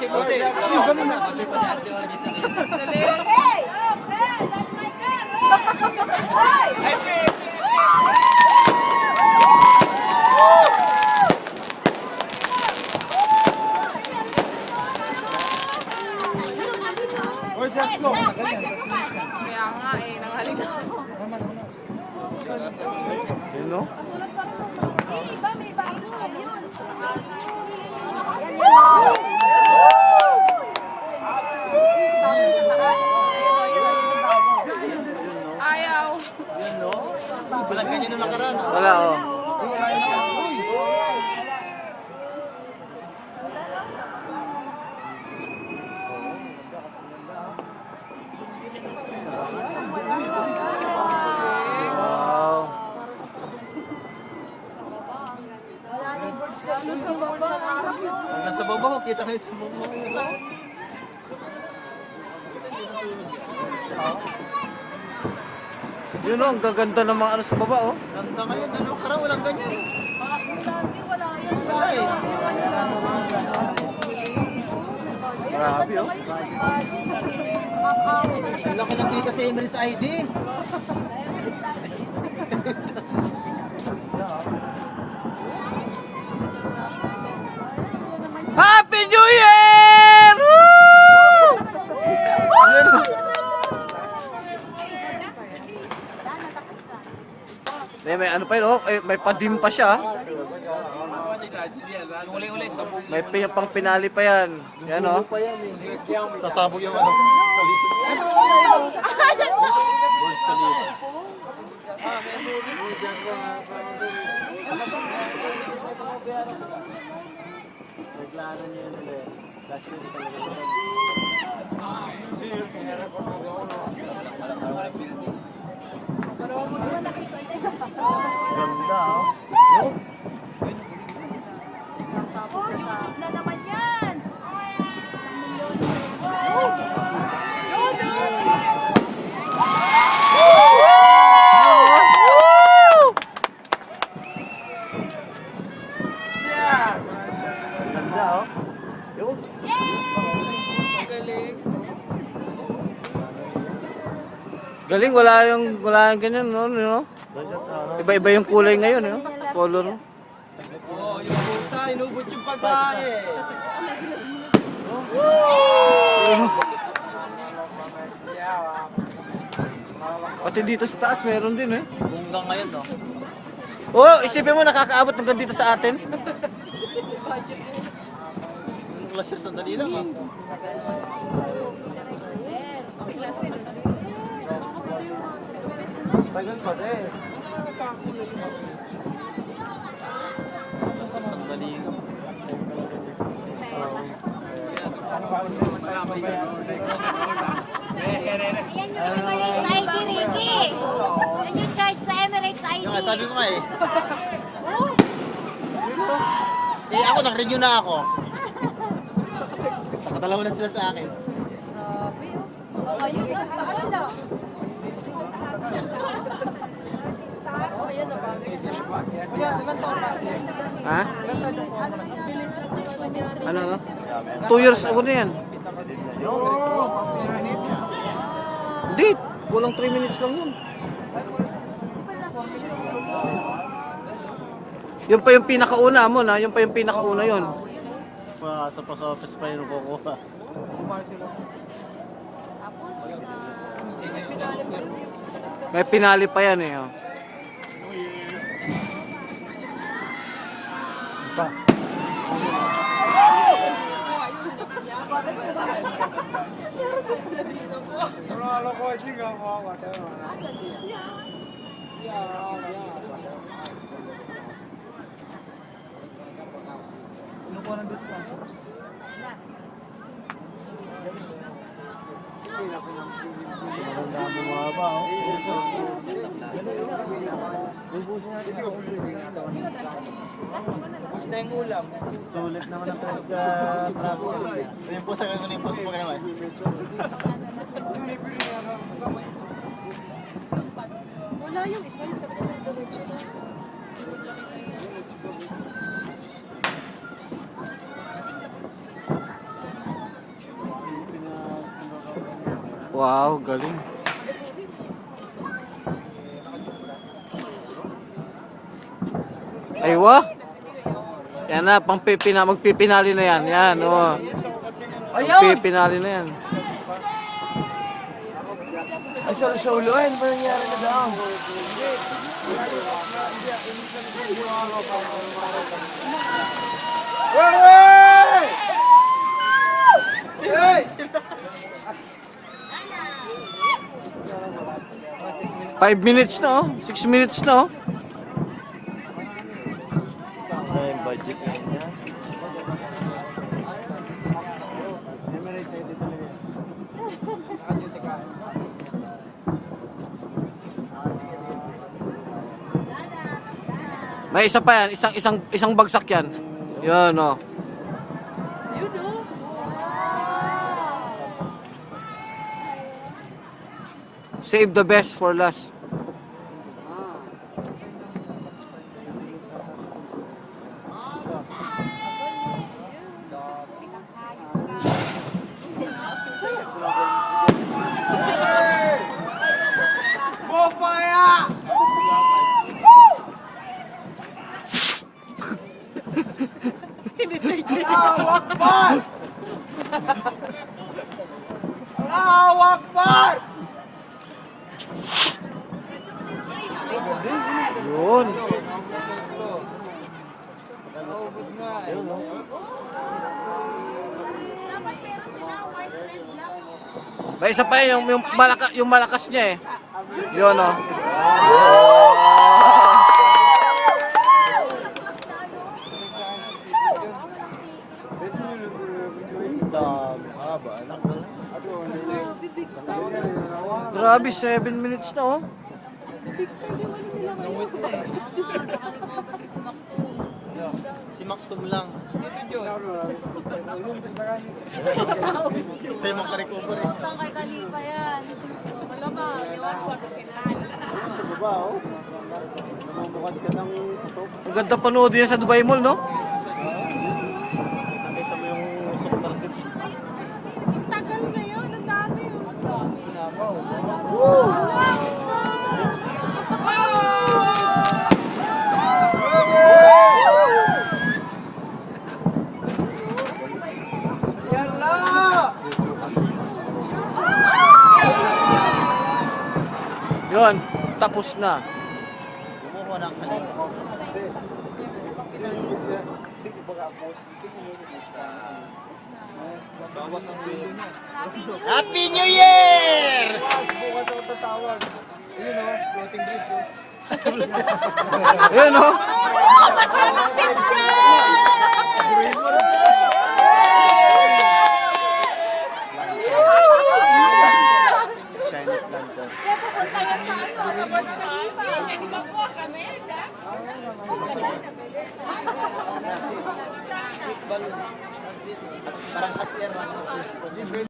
That's my gun! Kaya nga eh, nangaling na. Yun, no? Iba, may bago. Yun. Ayaw. Walang ganyan nung nakaraan. Wala, oh. Wow. Nasa baba, kita kayo sa baba. Yun, oh. Ang gaganda ng mga ano sa baba, oh. Ganda ngayon, ano? Karang walang ganyan. Wala eh. Grabe, oh. Ang laki ng kita sa Emirates ID. Happy New Year! Woo! Yun, oh. May ano pa yun, oh. May padim pa siya. May pang pinali pa yan. Yan, oh. Sasabog yung ano. Khalifa. Burj Khalifa. Reklamo niya yun ulit. Last year talaga. Ganda, oh. YouTube na naman yan! Ganda, oh. Yun. Galing. Galing, wala yung ganyan, no? Iba-iba yung kulay ngayon, no? Color. Oh, yung pusa, inubot yung pagkain. Pati dito sa taas, meron din, eh. Hanggang ngayon, no? Oh, isipin mo, nakakaabot hanggang dito sa atin. Yung class year, sandali lang, ah. Tagal pa din. Sandali lang. Emirates ID, Ricky! Yan yung charge sa Emirates ID. Yung nga, sabi ko nga eh. Eh ako, nag-renew na ako. Nakatalaw na sila sa akin. Ayun, ang taas na. Ha? Ano, no? 2 years ago na yan. Hindi, kulang 3 minutes lang yun. Yun pa yung pinakauna mo na, yun pa yung pinakauna yun. Sa post office pa yun kukuha. May pinali pa yan, eh. Oh. Pa. Gusto yung ulam. Sulit naman ang pagka-trapo. Yung po sa ganun yung po sa pagkanawa. Wala yung isa, yung tabi-diretso na. Wow, galing. Aywa. Yan na, magpipinali na yan. Yan, oh. Magpipinali na yan. Ay, sa uluan, ano nangyari na daw? Five minutes na, oh. 6 minutes na, oh. Ay, budget na niya. May isa pa yan, isang bagsak yan. Yun, oh. Save the best for last. Allahu Akbar! Yun. Dapat meron sila white, red, black. May isa pa yan, yung malakas niya eh. Yun, oh. Haba, anak. Grabe, 7 minutes na, oh. Si Maktum lang. Tayo makarecover eh. Utang kay Khalifa yan. Wala ba? Iwan ko ano kinahal. Sa baba, oh. Namumukad ka ng putok. Ang ganda panood yan sa Dubai Mall, no? Nakita mo yung usok na rin. Ang tagal ngayon. Ang dami. Yun, tapos na. Kumuha ng khalifa. Bawas ang sweldo niya. Happy New Year! Bukas ako tatawag. Ayun o, floating bridge o. Ayun, oh. Mas malapit yan! Chinese lantern. Kaya pupunta yan sa Burj Khalifa. Hindi ka po kami, Jack. Parang hot air lang.